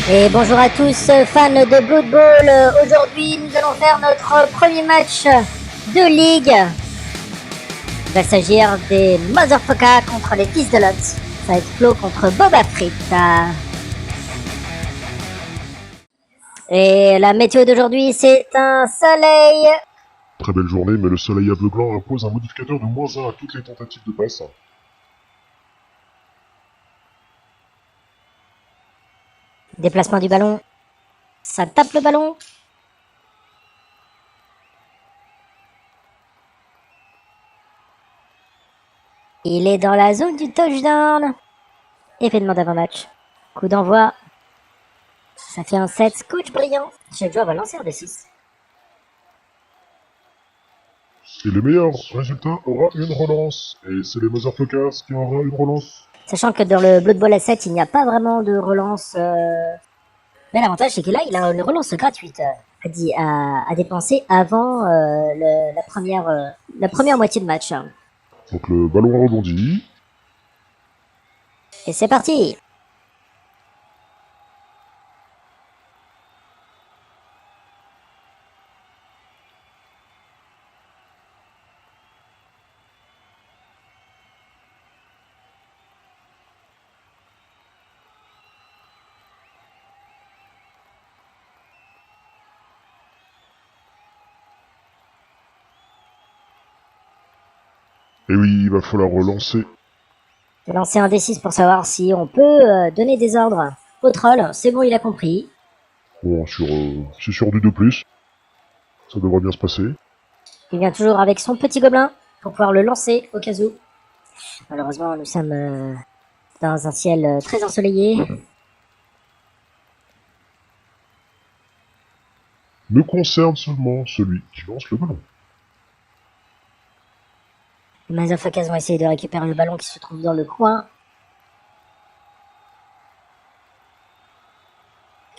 Et bonjour à tous, fans de Blood Bowl. Aujourd'hui, nous allons faire notre premier match de ligue. Il va s'agir des Motherfuckers contre les Fils de Lot. Ça va être Flo contre Boba Fritt. Et la météo d'aujourd'hui, c'est un soleil. Très belle journée, mais le soleil aveuglant impose un modificateur de -1 à toutes les tentatives de passe. Déplacement du ballon. Ça tape le ballon. Il est dans la zone du touchdown. Événement d'avant-match. Coup d'envoi. Ça fait un 7. Coach brillant. Chaque joueur va lancer un des 6. Et le meilleur résultat aura une relance. Et c'est les Motherfuckers qui aura une relance. Sachant que dans le Blood Bowl A7, il n'y a pas vraiment de relance. Mais l'avantage, c'est que là, il a une relance gratuite à dépenser avant la première moitié de match. Donc le ballon rebondit. Et c'est parti. Et oui, il va falloir relancer. Je vais lancer un D6 pour savoir si on peut donner des ordres au troll. C'est bon, il a compris. Bon, c'est sur du 2+. Ça devrait bien se passer. Il vient toujours avec son petit gobelin pour pouvoir le lancer au cas où. Malheureusement, nous sommes dans un ciel très ensoleillé. Me concerne seulement celui qui lance le ballon. Les Motherfuckers vont essayer de récupérer le ballon qui se trouve dans le coin.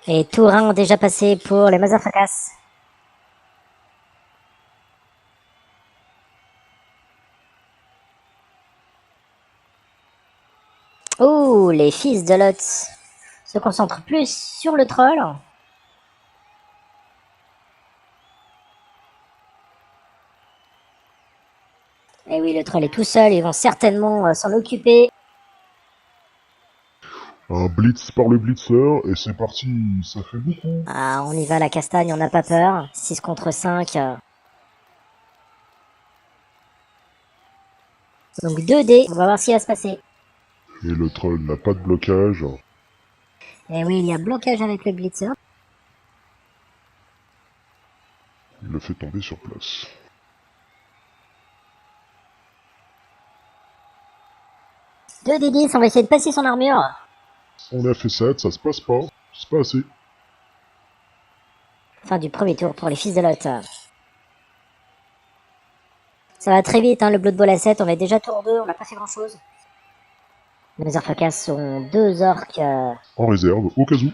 Et Tourin ont déjà passé pour les Motherfuckers. Oh, les Fils de Lot se concentrent plus sur le troll. Et oui, le troll est tout seul, ils vont certainement s'en occuper. Un blitz par le blitzer, et c'est parti, ça fait beaucoup. Ah, on y va, la castagne, on n'a pas peur. 6 contre 5. Donc 2 dés, on va voir ce qui va se passer. Et le troll n'a pas de blocage. Et oui, il y a blocage avec le blitzer. Il le fait tomber sur place. 2 des 10, on va essayer de passer son armure. On a fait 7, ça se passe pas. C'est pas assez. Fin du premier tour pour les Fils de Lot. Ça va très vite, hein, le Blood Bowl à 7, on est déjà tour 2, on n'a pas fait grand chose. Les Motherfuckers sont 2 orques. En réserve, au cas où.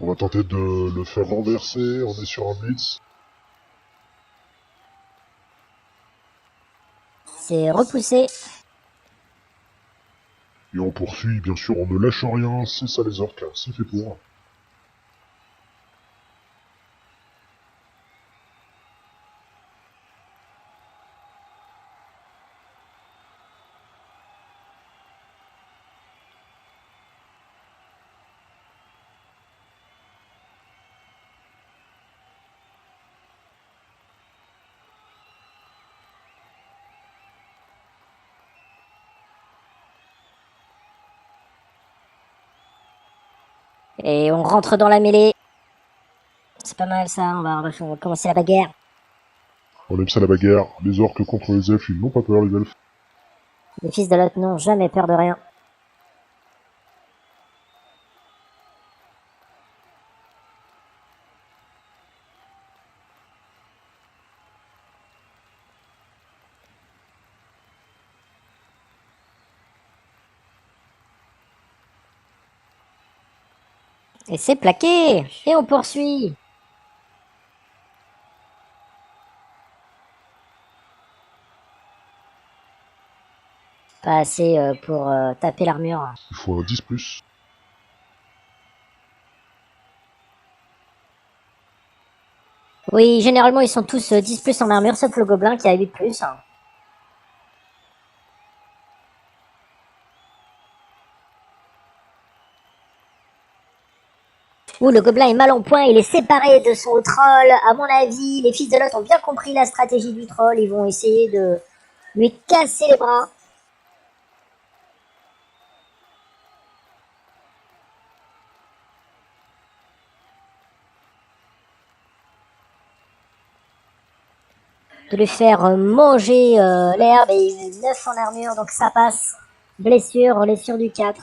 On va tenter de le faire renverser, on est sur un blitz. C'est repoussé. Et on poursuit, bien sûr, on ne lâche rien, c'est ça les orques, c'est fait pour. Et on rentre dans la mêlée. C'est pas mal ça, on va commencer la bagarre. On aime ça la bagarre, les orques contre les elfes, ils n'ont pas peur les elfes. Les Fils de Lot n'ont jamais peur de rien. Et c'est plaqué. Et on poursuit. Pas assez pour taper l'armure. Il faut un 10+. Oui, généralement ils sont tous 10 plus en armure, sauf le gobelin qui a 8 plus. Ouh, le gobelin est mal en point, il est séparé de son troll. À mon avis, les fils de Lot ont bien compris la stratégie du troll. Ils vont essayer de lui casser les bras. De lui faire manger l'herbe, et il est 9 en armure, donc ça passe. Blessure du 4.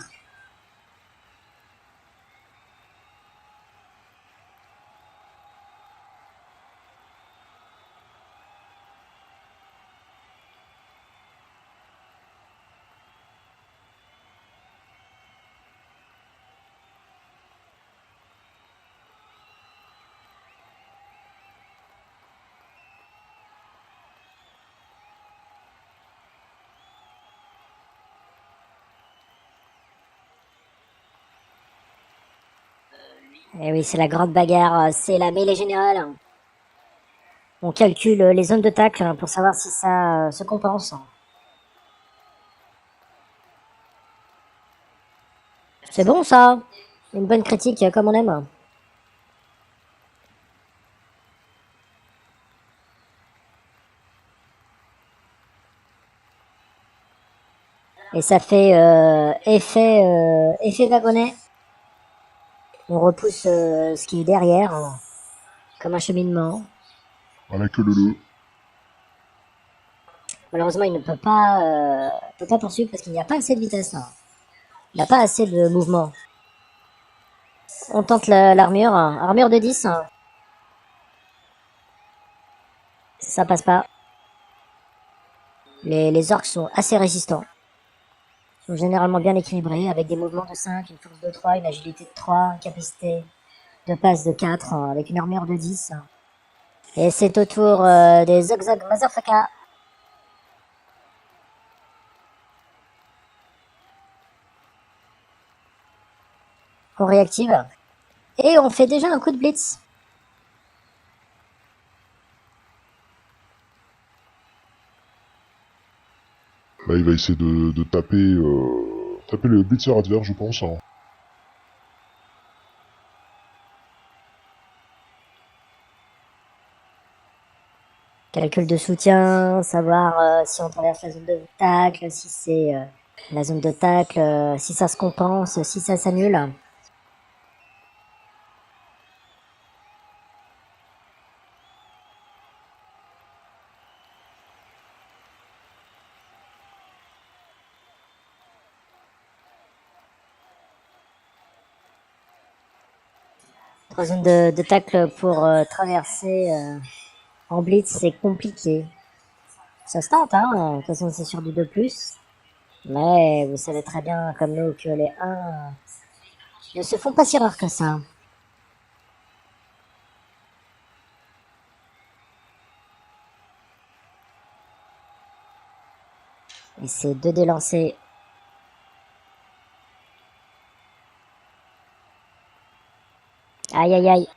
Et oui, c'est la grande bagarre, c'est la mêlée générale. On calcule les zones de tacle pour savoir si ça se compense. C'est bon ça. Une bonne critique comme on aime. Et ça fait effet wagonnet. On repousse ce qui est derrière, comme un cheminement. Avec le. Malheureusement, il ne peut pas poursuivre parce qu'il n'y a pas assez de vitesse. Là. Il n'a pas assez de mouvement. On tente l'armure. Armure de 10. Ça passe pas. Les orques sont assez résistants. Ils sont généralement bien équilibrés avec des mouvements de 5, une force de 3, une agilité de 3, une capacité de passe de 4 avec une armure de 10. Et c'est au tour des Zogzog Motherfucker. Qu'on réactive. Et on fait déjà un coup de blitz. Là, il va essayer de taper, taper le blitzer adverse, je pense. Hein. Calcul de soutien, savoir si on traverse la zone de tacle, si c'est la zone de tacle, si ça se compense, si ça s'annule. Trois zones de tacle pour traverser en blitz, c'est compliqué. Ça se tente, hein. De toute façon, c'est sur du 2+. Mais vous savez très bien, comme nous, que les 1 ne se font pas si rares que ça. Et c'est 2 dés lancés. Aïe aïe aïe.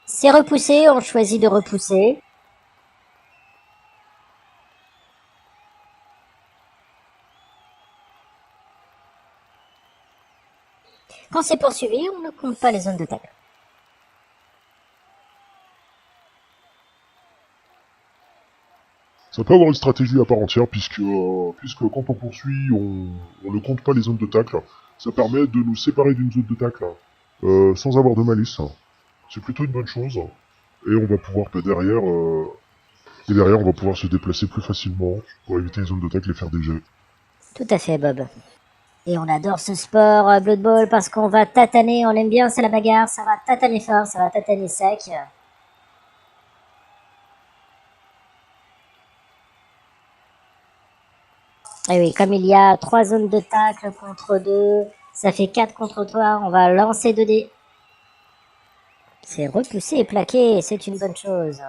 C'est repoussé, on choisit de repousser. Quand c'est poursuivi, on ne compte pas les zones de tacle. Ça peut avoir une stratégie à part entière, puisque quand on poursuit, on ne compte pas les zones de tacle. Ça permet de nous séparer d'une zone de tacle, sans avoir de malice. C'est plutôt une bonne chose. Et on va pouvoir derrière, on va pouvoir se déplacer plus facilement pour éviter les zones de tacle et faire des jets. Tout à fait, Bob. Et on adore ce sport, Blood Bowl, parce qu'on va tataner, on aime bien, c'est la bagarre, ça va tataner fort, ça va tataner sec. Et oui, comme il y a 3 zones de tacle contre 2, ça fait 4 contre toi. On va lancer 2 dés. C'est repoussé et plaqué, c'est une bonne chose.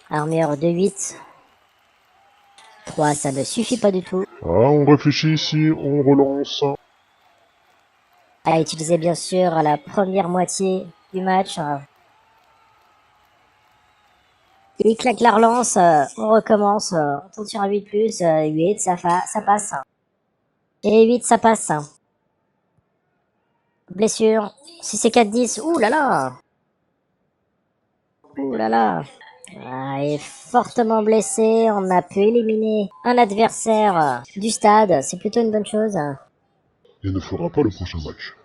Armure de 8. 3, ça ne suffit pas du tout. Ah, on réfléchit ici, on relance. À utiliser bien sûr à la première moitié du match. Il claque la relance, on recommence, on tourne sur un 8+, 8, ça passe. Et 8, ça passe. Blessure. Si c'est 4-10, ouh là là. Ouh là là. Ah, il est fortement blessé, on a pu éliminer un adversaire du stade, c'est plutôt une bonne chose. Et ne fera pas le prochain match.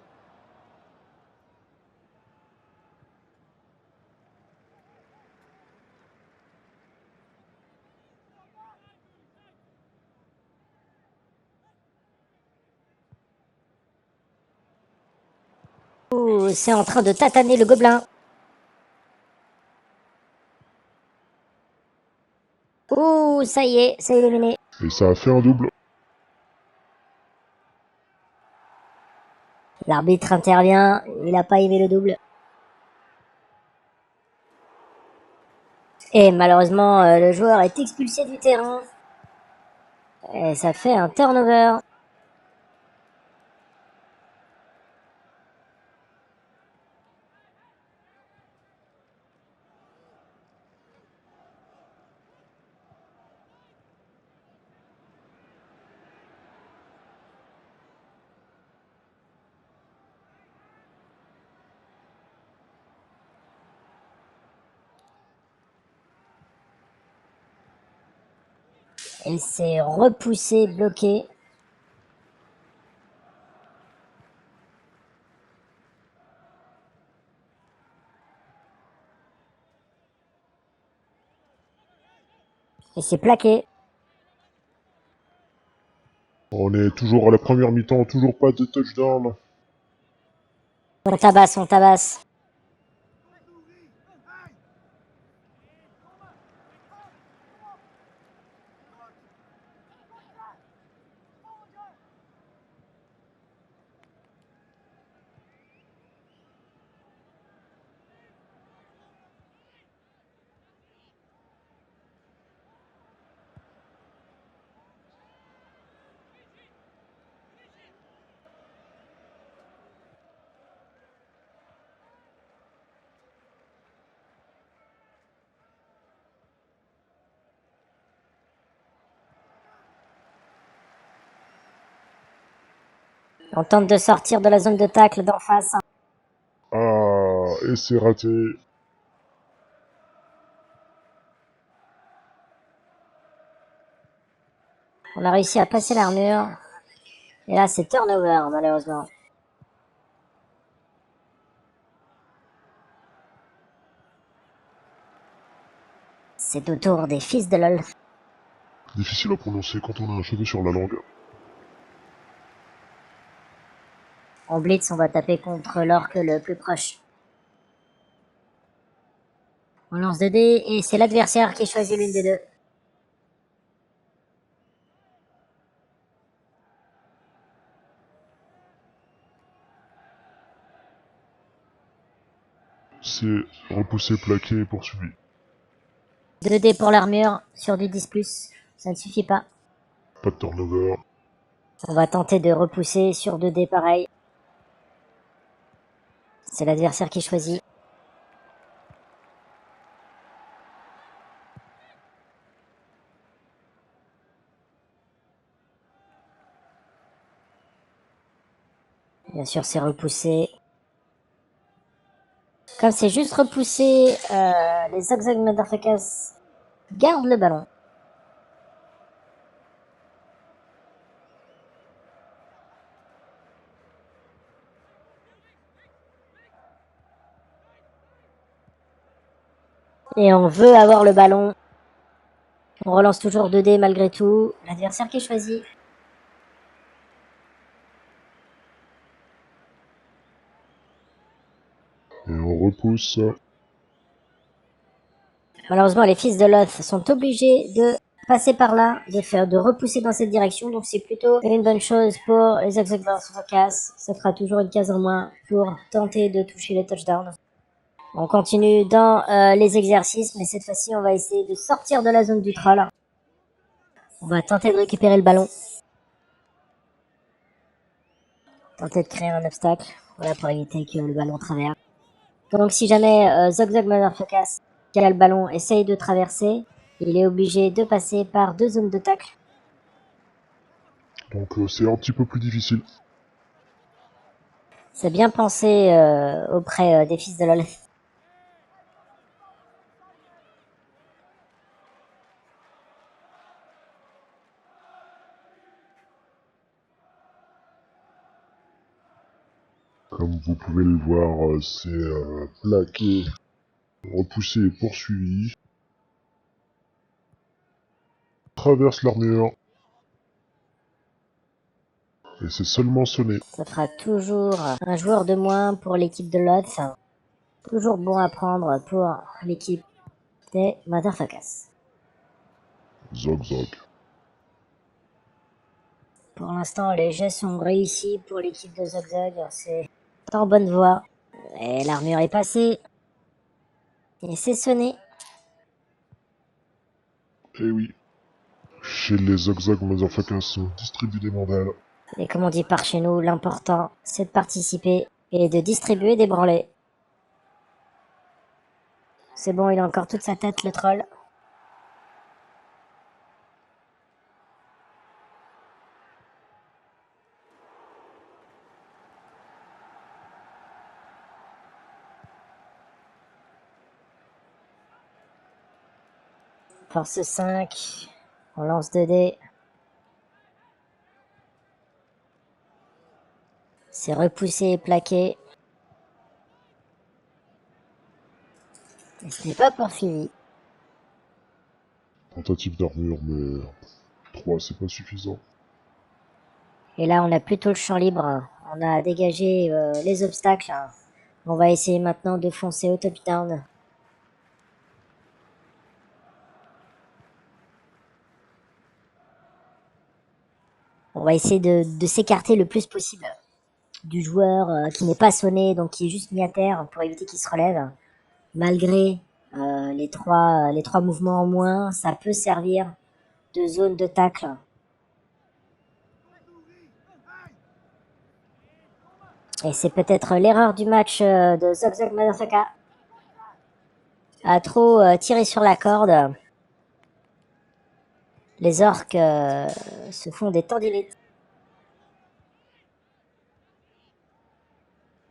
Ouh, c'est en train de tataner le gobelin. Ouh, ça y est, c'est éliminé. Et ça a fait un double. L'arbitre intervient, il n'a pas aimé le double. Et malheureusement, le joueur est expulsé du terrain. Et ça fait un turnover. Et c'est repoussé, bloqué. Et c'est plaqué. On est toujours à la première mi-temps, toujours pas de touchdown. On tabasse, on tabasse. On tente de sortir de la zone de tacle d'en face. Ah, et c'est raté. On a réussi à passer l'armure. Et là, c'est turnover, malheureusement. C'est au tour des fils de LOL. Difficile à prononcer quand on a un cheveu sur la langue. En blitz, on va taper contre l'orque le plus proche. On lance 2 dés et c'est l'adversaire qui choisit l'une des deux. C'est repoussé, plaqué et poursuivi. 2 dés pour l'armure sur du 10+. Ça ne suffit pas. Pas de turnover. On va tenter de repousser sur 2 dés pareil. C'est l'adversaire qui choisit. Bien sûr, c'est repoussé. Comme c'est juste repoussé, les Zogzag Motherfuckers gardent le ballon. Et on veut avoir le ballon. On relance toujours 2 dés malgré tout. L'adversaire qui choisit. Et on repousse. tous. Malheureusement, les fils de Loth sont obligés de passer par là, de repousser dans cette direction, donc c'est plutôt une bonne chose pour les Exogbas. Ça fera toujours une case en moins pour tenter de toucher les touchdowns. On continue dans les exercices, mais cette fois-ci, on va essayer de sortir de la zone du troll. On va tenter de récupérer le ballon. Tenter de créer un obstacle, voilà, pour éviter que le ballon traverse. Donc si jamais Zogzog Motherfuckers, qui a le ballon, essaye de traverser, il est obligé de passer par 2 zones de tacle. Donc c'est un petit peu plus difficile. C'est bien pensé auprès des fils de LOL. Comme vous pouvez le voir, c'est plaqué, repoussé et poursuivi. Traverse l'armure. Et c'est seulement sonné. Ça fera toujours un joueur de moins pour l'équipe de Lotz. Toujours bon à prendre pour l'équipe des Motherfuckers. Zog zog. Pour l'instant, les jets sont réussis pour l'équipe de Zogzog. C'est en bonne voie. Et l'armure est passée. Et c'est sonné. Eh oui. Chez les Zog Zog Motherfuckers, on distribue des mandales. Et comme on dit par chez nous, l'important, c'est de participer et de distribuer des branlées. C'est bon, il a encore toute sa tête, le troll. Force 5. On lance 2 dés. C'est repoussé et plaqué. Et ce n'est pas poursuivi. Tentative d'armure, mais 3 c'est pas suffisant. Et là, on a plutôt le champ libre. On a dégagé les obstacles. On va essayer maintenant de foncer au top-down. On va essayer de s'écarter le plus possible du joueur qui n'est pas sonné, donc qui est juste mis à terre pour éviter qu'il se relève. Malgré les trois mouvements en moins, ça peut servir de zone de tacle. Et c'est peut-être l'erreur du match de Zogzog Motherfucker. A trop tiré sur la corde. Les orques se font des tendinites.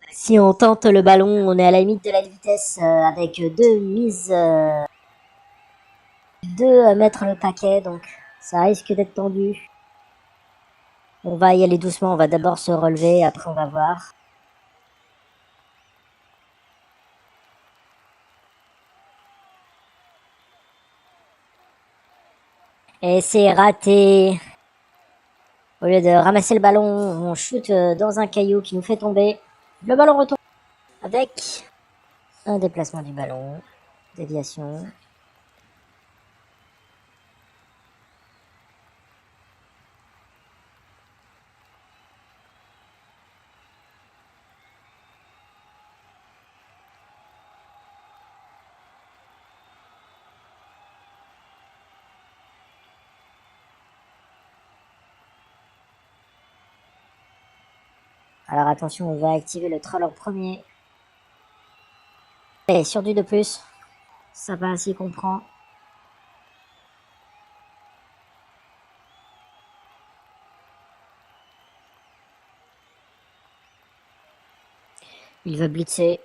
Si on tente le ballon, on est à la limite de la vitesse avec 2 mises. 2 à mettre le paquet, donc ça risque d'être tendu. On va y aller doucement, on va d'abord se relever, après on va voir. Et c'est raté. Au lieu de ramasser le ballon, on shoot dans un caillou qui nous fait tomber. Le ballon retombe avec un déplacement du ballon, déviation. Alors attention, on va activer le troll en premier. Et sur du de plus, ça va ainsi comprend. Il va blitzer.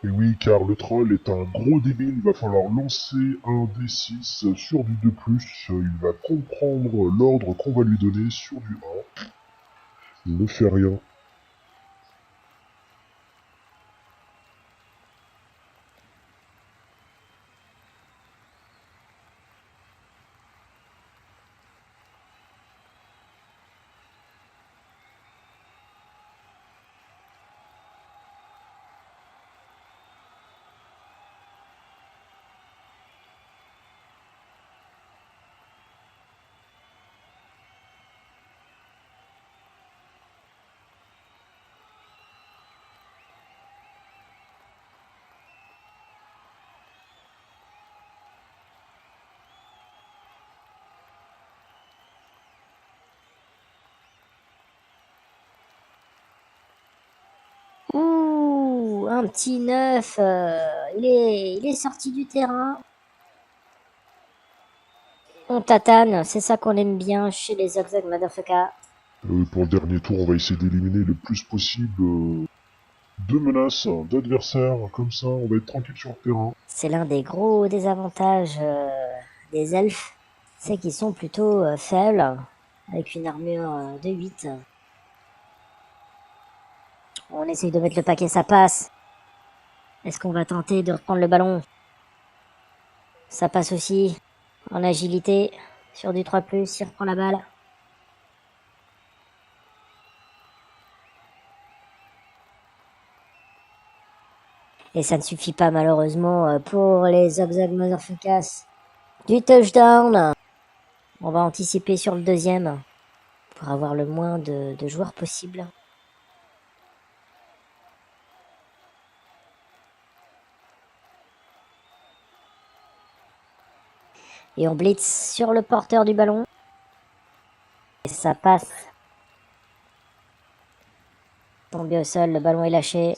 Et oui, car le troll est un gros débile, il va falloir lancer un D6 sur du 2+, il va comprendre l'ordre qu'on va lui donner sur du 1. Il ne fait rien. un petit neuf. Il est sorti du terrain. On tatane, c'est ça qu'on aime bien chez les Zogzag Motherfucker. Pour le dernier tour, on va essayer d'éliminer le plus possible de menaces d'adversaires. Comme ça, on va être tranquille sur le terrain. C'est l'un des gros désavantages des elfes. C'est qu'ils sont plutôt faibles, avec une armure de 8. On essaye de mettre le paquet, ça passe. Est-ce qu'on va tenter de reprendre le ballon? Ça passe aussi. En agilité, sur du 3+, il reprend la balle. Et ça ne suffit pas malheureusement pour les Zogzag Motherfuckers. Du touchdown. On va anticiper sur le deuxième pour avoir le moins de joueurs possible. Et on blitz sur le porteur du ballon. Et ça passe. Tombé au sol, le ballon est lâché.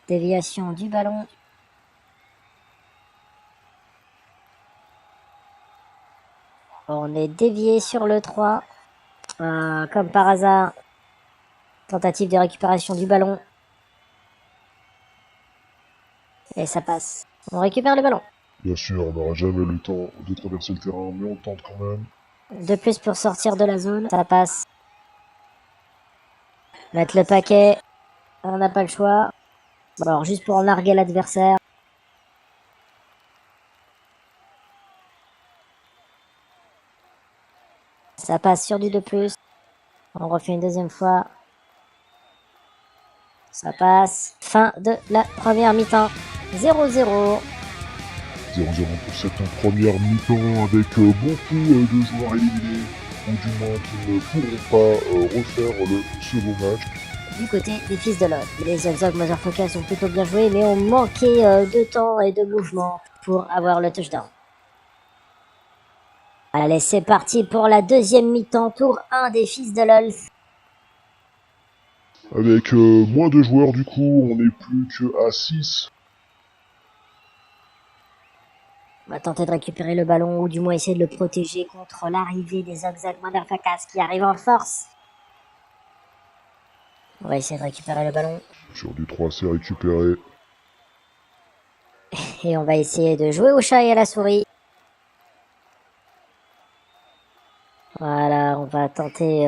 Déviation du ballon. On est dévié sur le 3. Comme par hasard. Tentative de récupération du ballon. Et ça passe. On récupère le ballon. Bien sûr, on n'aura jamais le temps de traverser le terrain, mais on tente quand même. De plus pour sortir de la zone. Ça passe. Mettre le paquet. On n'a pas le choix. Bon, alors juste pour larguer l'adversaire. Ça passe sur du 2+. On refait une deuxième fois. Ça passe. Fin de la première mi-temps. 0-0. 0-0 pour cette première mi-temps avec beaucoup de joueurs éliminés, ou du moins qui ne pourront pas refaire le second match. Du côté des fils de l'Ode, les Zogzag Motherfuckers ont plutôt bien joué, mais ont manqué de temps et de mouvement pour avoir le touchdown. Allez, c'est parti pour la deuxième mi-temps, tour 1 des fils de LOL. Avec moins de joueurs du coup, on n'est plus que à 6. On va tenter de récupérer le ballon, ou du moins essayer de le protéger contre l'arrivée des Zogzag Motherfuckers qui arrivent en force. On va essayer de récupérer le ballon. Sur du 3, c'est récupéré. Et on va essayer de jouer au chat et à la souris. Voilà, on va tenter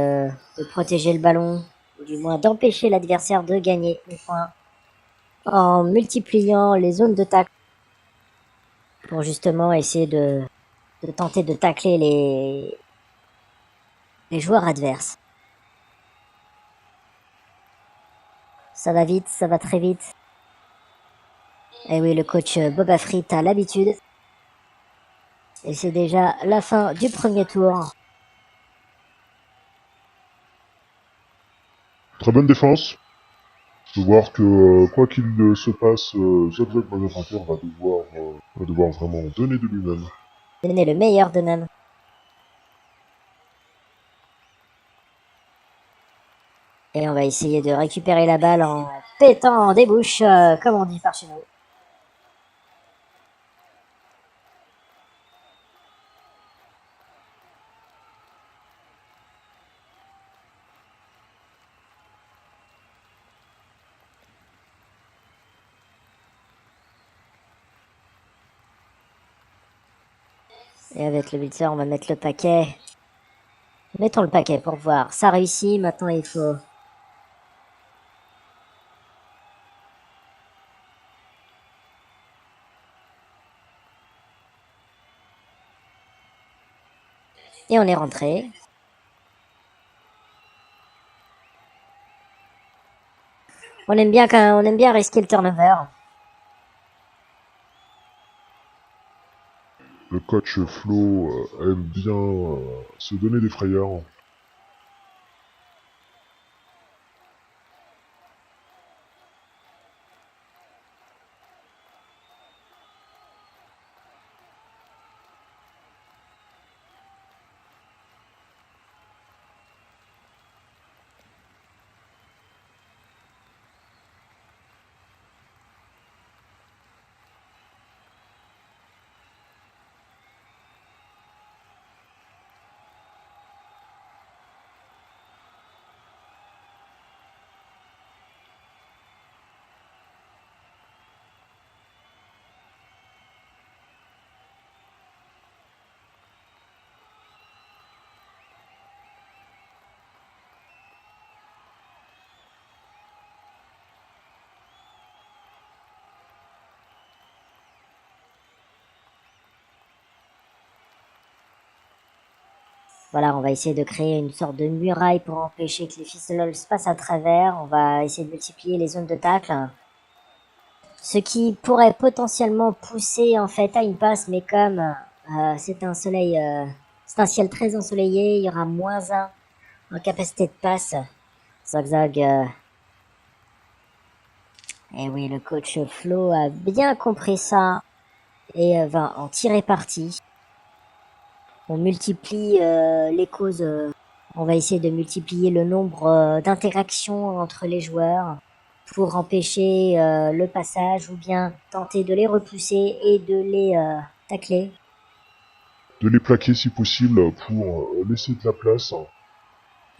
de protéger le ballon, ou du moins d'empêcher l'adversaire de gagner un point, en multipliant les zones de tacle, pour justement essayer de tenter de tacler les joueurs adverses. Ça va vite, ça va très vite. Et oui, le coach Boba Fritt a l'habitude. Et c'est déjà la fin du premier tour. Très bonne défense. Je veux voir que quoi qu'il se passe, Zogzag Motherfucker va devoir vraiment donner de lui-même. Donner le meilleur d'eux-mêmes. Et on va essayer de récupérer la balle en pétant des bouches, comme on dit par chez nous. Et avec le blitzer, on va mettre le paquet. Mettons le paquet pour voir. Ça réussit, maintenant il faut... Et on est rentré. On aime bien risquer le turnover. Le coach Flo aime bien se donner des frayeurs. Voilà, on va essayer de créer une sorte de muraille pour empêcher que les fils de LOL se passent à travers. On va essayer de multiplier les zones de tacle. Ce qui pourrait potentiellement pousser en fait à une passe, mais comme c'est un ciel très ensoleillé, il y aura -1 en capacité de passe. Zogzag. Et oui, le coach Flo a bien compris ça et va en tirer parti. On multiplie les causes. On va essayer de multiplier le nombre d'interactions entre les joueurs pour empêcher le passage ou bien tenter de les repousser et de les tacler. De les plaquer si possible pour laisser de la place.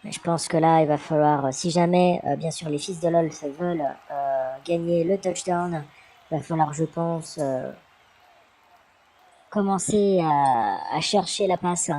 Mais je pense que là, il va falloir, si jamais, bien sûr, les fils de LoL veulent gagner le touchdown, il va falloir, je pense, commencer à chercher la passe.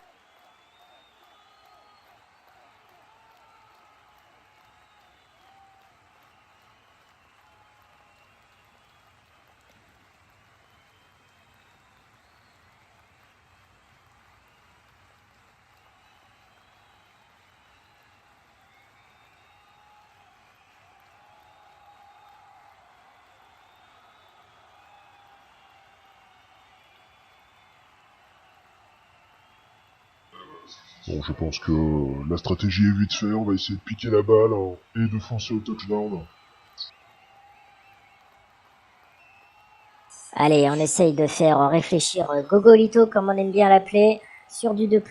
Bon, je pense que la stratégie est vite faite. On va essayer de piquer la balle et de foncer au touchdown. Allez, on essaye de faire réfléchir Gogolito, comme on aime bien l'appeler, sur du 2+.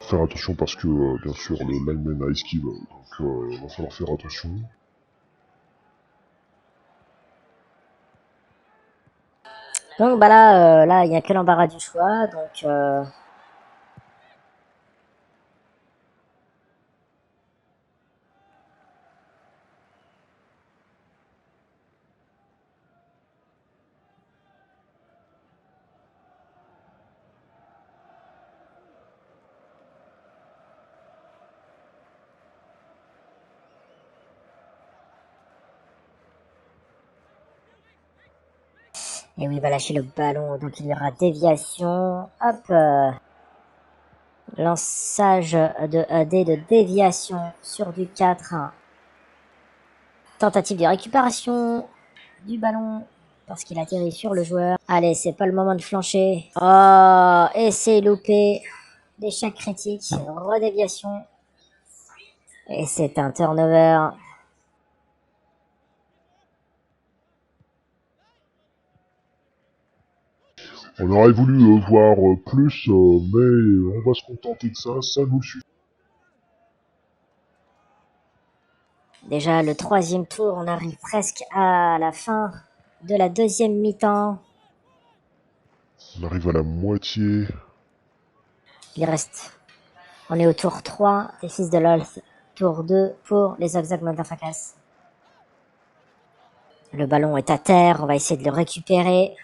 Faire attention parce que, bien sûr, le lineman a esquive, donc va falloir faire attention. Donc bah là, il n'y a que l'embarras du choix. Donc et oui, il va lâcher le ballon, donc il y aura déviation. Hop, lançage de dés de déviation sur du 4. Tentative de récupération du ballon parce qu'il atterrit sur le joueur. Allez, c'est pas le moment de flancher. Oh, et c'est loupé. D'échec critique, redéviation. Et c'est un turnover. On aurait voulu voir plus, mais on va se contenter de ça, ça nous suffit. Déjà le 3e tour, on arrive presque à la fin de la 2e mi-temps. On arrive à la moitié. Il reste. On est au tour 3 des fils de LOL. Tour 2 pour les Zogzag Motherfuckers. Le ballon est à terre, on va essayer de le récupérer.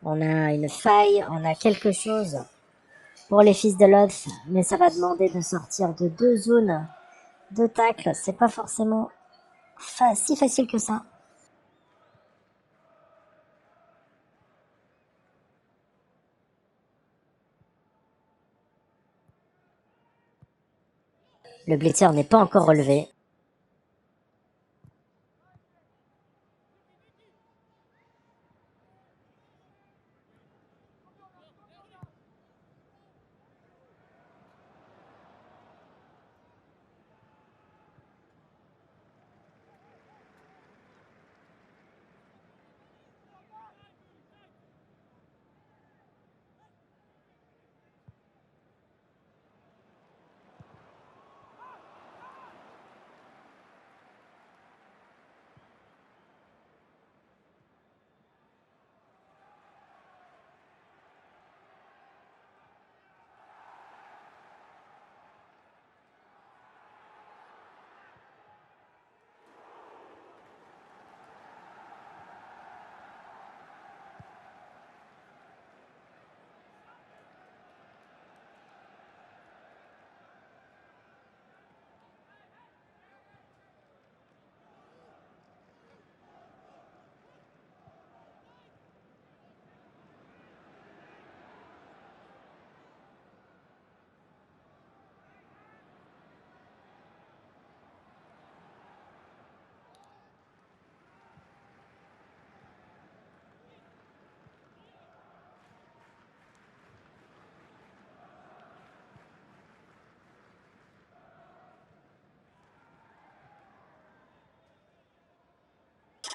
On a une faille, on a quelque chose pour les fils de LOL, mais ça va demander de sortir de 2 zones de tacle. C'est pas forcément si facile que ça. Le blitzer n'est pas encore relevé.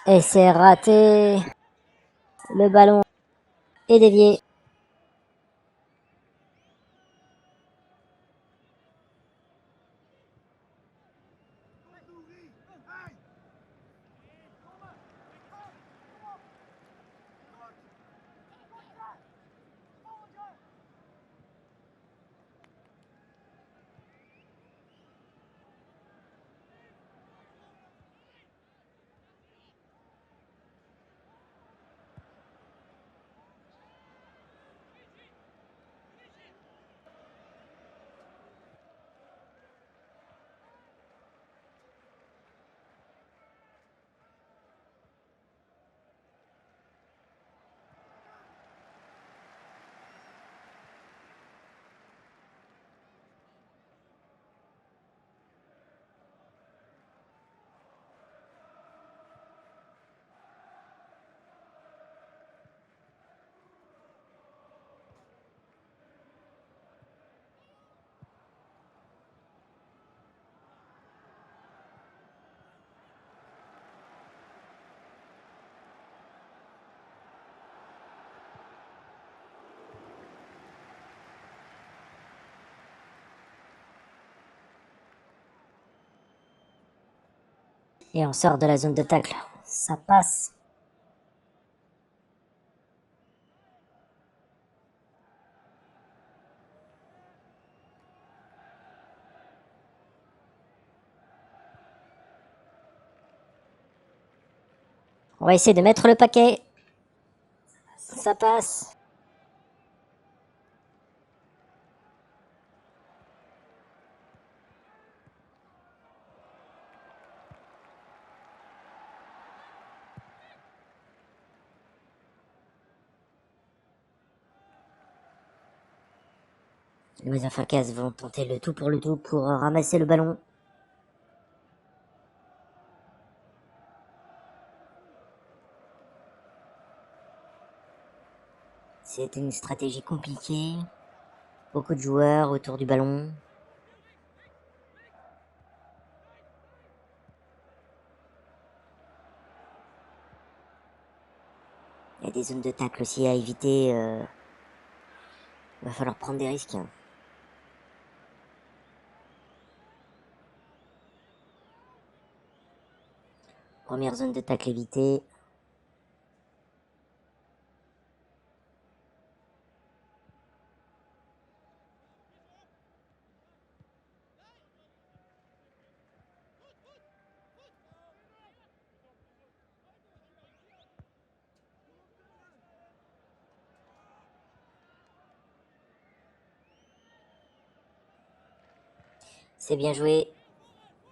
Et c'est raté. Le ballon est dévié. Et on sort de la zone de tacle. Ça passe. On va essayer de mettre le paquet. Ça passe. Les Motherfuckers vont tenter le tout pour ramasser le ballon. C'est une stratégie compliquée. Beaucoup de joueurs autour du ballon. Il y a des zones de tacle aussi à éviter. Va falloir prendre des risques. Première zone de tacle évitée. C'est bien joué.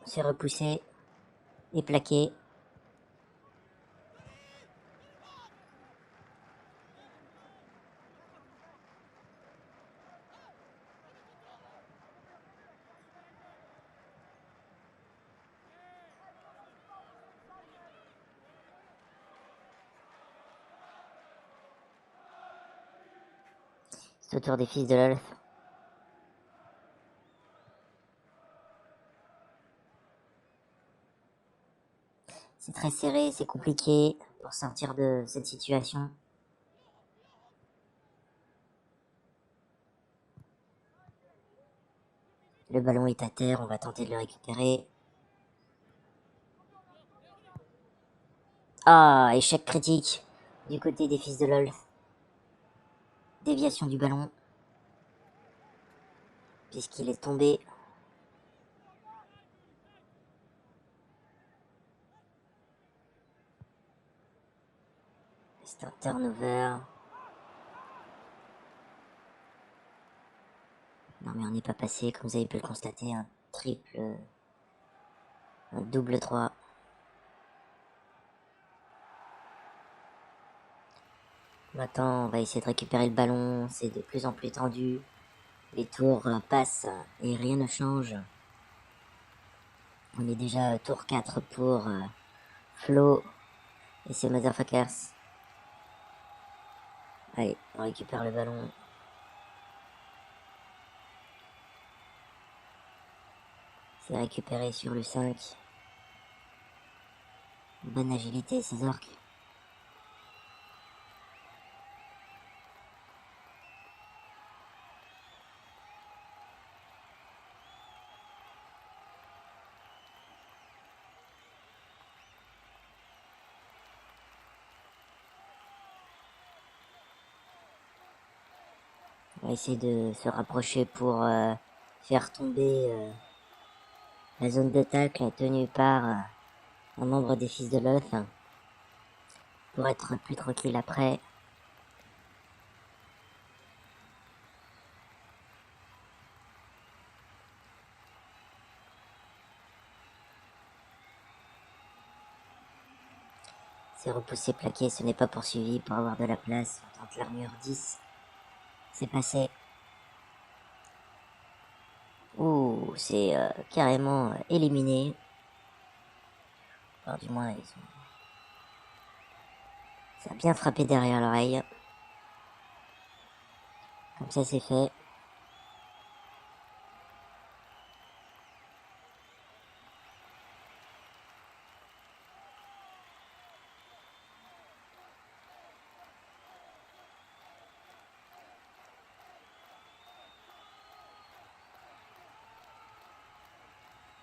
C'est repoussé. Et plaqué. C'est au tour des fils de l'Olf. C'est très serré, c'est compliqué pour sortir de cette situation. Le ballon est à terre, on va tenter de le récupérer. Ah, échec critique du côté des fils de LOL. Déviation du ballon. Puisqu'il est tombé. C'est un turnover. Non mais on n'est pas passé, comme vous avez pu le constater, un triple, un double 3. Maintenant, on va essayer de récupérer le ballon, c'est de plus en plus tendu. Les tours passent et rien ne change. On est déjà tour 4 pour Flo et ses Motherfuckers. Allez, on récupère le ballon. C'est récupéré sur le 5. Bonne agilité, ces orques. On va essayer de se rapprocher pour faire tomber la zone d'attaque tenue par un membre des Fils de l'Oath pour être plus tranquille après. C'est repoussé, plaqué, ce n'est pas poursuivi pour avoir de la place. On tente l'armure 10. C'est passé. Ouh, c'est carrément éliminé. Alors du moins, ça a bien frappé derrière l'oreille. Comme ça, c'est fait.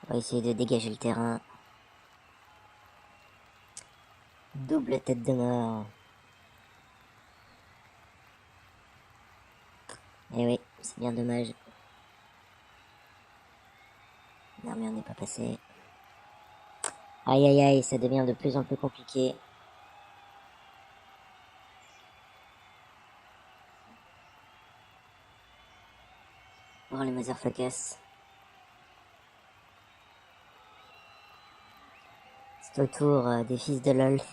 On va essayer de dégager le terrain. Double tête de mort. Eh oui, c'est bien dommage. L'armure n'est pas passée. Aïe aïe aïe, ça devient de plus en plus compliqué. Oh les motherfuckers. C'est au tour des Fils de l'Olf.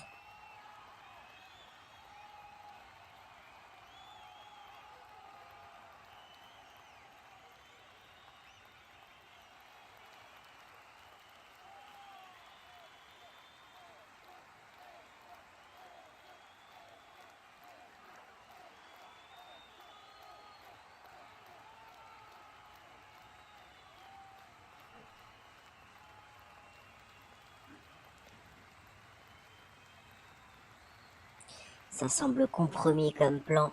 Ça semble compromis comme plan.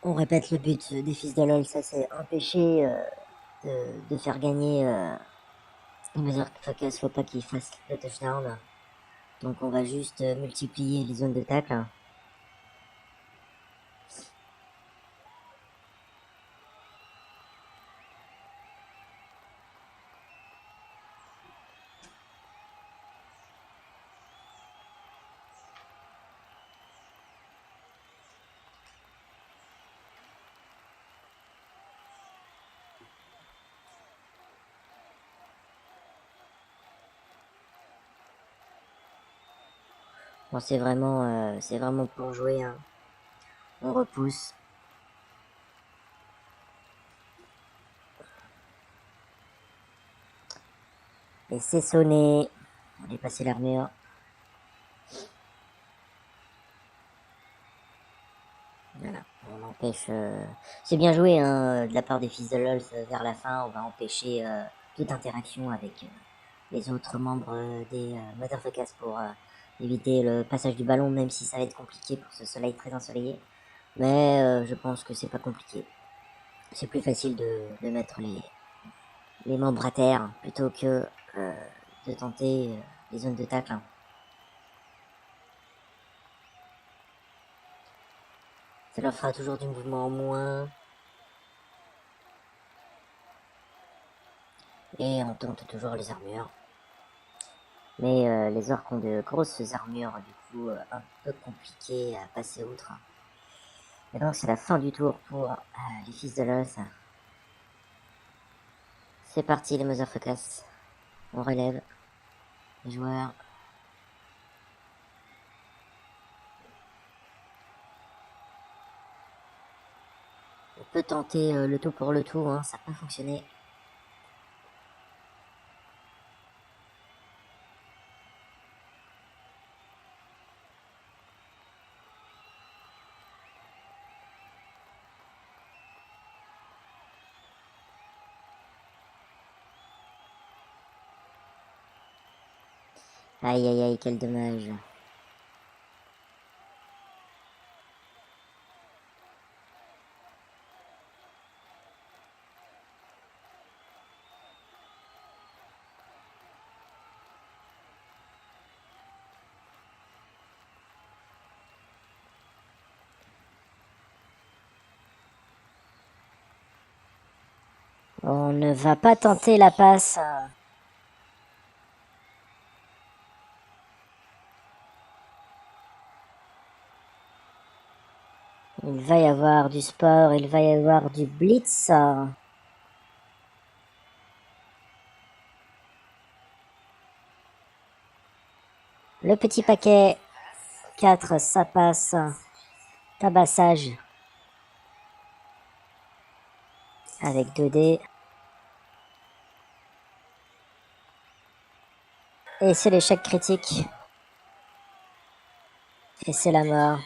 On répète le but des Fils de l'Olf, ça c'est empêcher de faire gagner les motherfuckers, faut pas qu'ils fassent le touchdown. Donc on va juste multiplier les zones de tacle. Bon, c'est vraiment pour jouer. Hein. On repousse. Et c'est sonné. On va dépasser l'armure. Voilà, on empêche... C'est bien joué hein, de la part des Fils de l'Olf vers la fin. On va empêcher toute interaction avec les autres membres des Motherfuckers pour éviter le passage du ballon, même si ça va être compliqué pour ce soleil très ensoleillé. Mais je pense que c'est pas compliqué. C'est plus facile de mettre les membres à terre plutôt que de tenter les zones de tacle. Hein. Ça leur fera toujours du mouvement en moins. Et on tente toujours les armures. Mais les orques ont de grosses armures, du coup un peu compliqué à passer outre. Et donc c'est la fin du tour pour les Fils de l'Os. C'est parti les motherfuckers. On relève les joueurs. On peut tenter le tout pour le tout, hein, ça peut fonctionner. Aïe aïe aïe, quel dommage. On ne va pas tenter la passe. Il va y avoir du sport, il va y avoir du blitz. Le petit paquet 4, ça passe. Tabassage. Avec 2 dés. Et c'est l'échec critique. Et c'est la mort.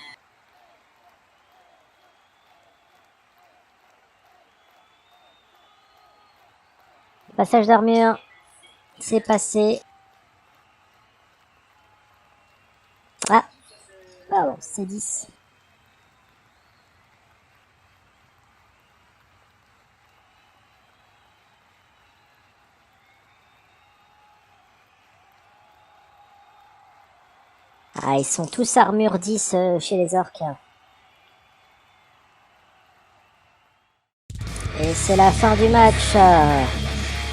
Passage d'armure. C'est passé. Ah, pardon, c'est 10. Ah, ils sont tous armure 10 chez les orques. Et c'est la fin du match.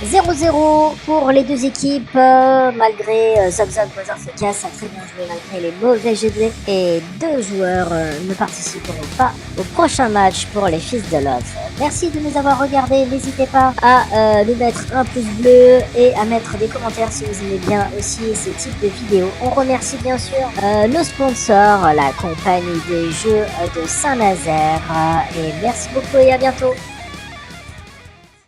0-0 pour les deux équipes, malgré Zog Zog Motherfuckers a très bien joué malgré les mauvais GD. Et 2 joueurs ne participeront pas au prochain match pour les Fils de Love. Merci de nous avoir regardés, n'hésitez pas à nous mettre un pouce bleu et à mettre des commentaires si vous aimez bien aussi ce type de vidéos. On remercie bien sûr nos sponsors, la compagnie des jeux de Saint-Nazaire, et merci beaucoup et à bientôt.